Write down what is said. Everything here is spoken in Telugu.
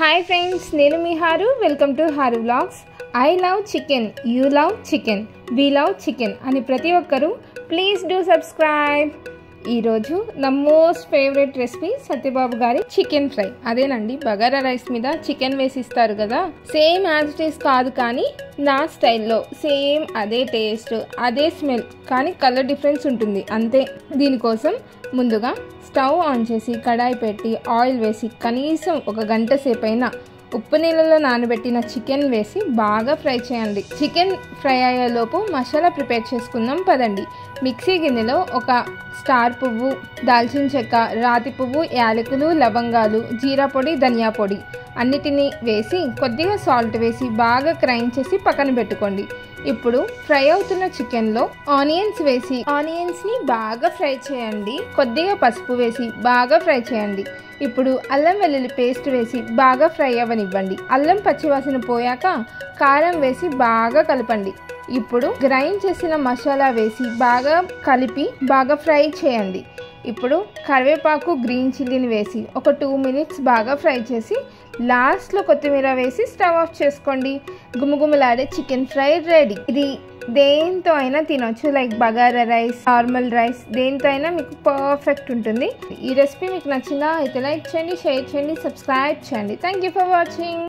హాయ్ ఫ్రెండ్స్, నేను మీ Haru. Welcome to Haru vlogs. I love chicken, you love chicken, we love chicken అని ప్రతి ఒక్కరూ ప్లీజ్ డూ సబ్స్క్రైబ్. ఈరోజు నా మోస్ట్ ఫేవరెట్ రెసిపీ సత్యబాబు గారి చికెన్ ఫ్రై. అదేనండి, బగారా రైస్ మీద చికెన్ వేసి ఇస్తారు కదా, సేమ్ యాజ్ ఇట్ ఈస్ కాదు, కానీ నా స్టైల్లో సేమ్ అదే టేస్ట్, అదే స్మెల్, కానీ కలర్ డిఫరెన్స్ ఉంటుంది అంతే. దీనికోసం ముందుగా స్టవ్ ఆన్ చేసి కడాయి పెట్టి ఆయిల్ వేసి కనీసం 1 గంట సేపు అయినా ఉప్పు నీళ్ళలో నానబెట్టిన చికెన్ వేసి బాగా ఫ్రై చేయండి. చికెన్ ఫ్రై అయ్యేలోపు మసాలా ప్రిపేర్ చేసుకుందాం పదండి. మిక్సీ గిన్నెలో ఒక స్టార్ పువ్వు, దాల్చిన చెక్క, రాతి పువ్వు, యాలకులు, లవంగాలు, జీరా పొడి, ధనియా పొడి అన్నిటినీ వేసి కొద్దిగా సాల్ట్ వేసి బాగా గ్రైండ్ చేసి పక్కన పెట్టుకోండి. ఇప్పుడు ఫ్రై అవుతున్న చికెన్లో ఆనియన్స్ వేసి ఆనియన్స్ని బాగా ఫ్రై చేయండి. కొద్దిగా పసుపు వేసి బాగా ఫ్రై చేయండి. ఇప్పుడు అల్లం వెల్లుల్లి పేస్ట్ వేసి బాగా ఫ్రై అవ్వనివ్వండి. అల్లం పచ్చివాసన పోయాక కారం వేసి బాగా కలపండి. ఇప్పుడు గ్రైండ్ చేసిన మసాలా వేసి బాగా కలిపి బాగా ఫ్రై చేయండి. ఇప్పుడు కరివేపాకు, గ్రీన్ చిల్లీని వేసి ఒక 2 మినిట్స్ బాగా ఫ్రై చేసి లాస్ట్లో కొత్తిమీర వేసి స్టవ్ ఆఫ్ చేసుకోండి. గుమగుమలాడే చికెన్ ఫ్రై రెడీ. ఇది దేంతో అయినా తినొచ్చు, like bagara rice, normal rice, దేంతో అయినా మీకు పర్ఫెక్ట్ ఉంటుంది. ఈ రెసిపీ మీకు నచ్చిందా? అయితే లైక్ చేయండి, షేర్ చేయండి, సబ్స్క్రైబ్ చేయండి. Thank you for watching.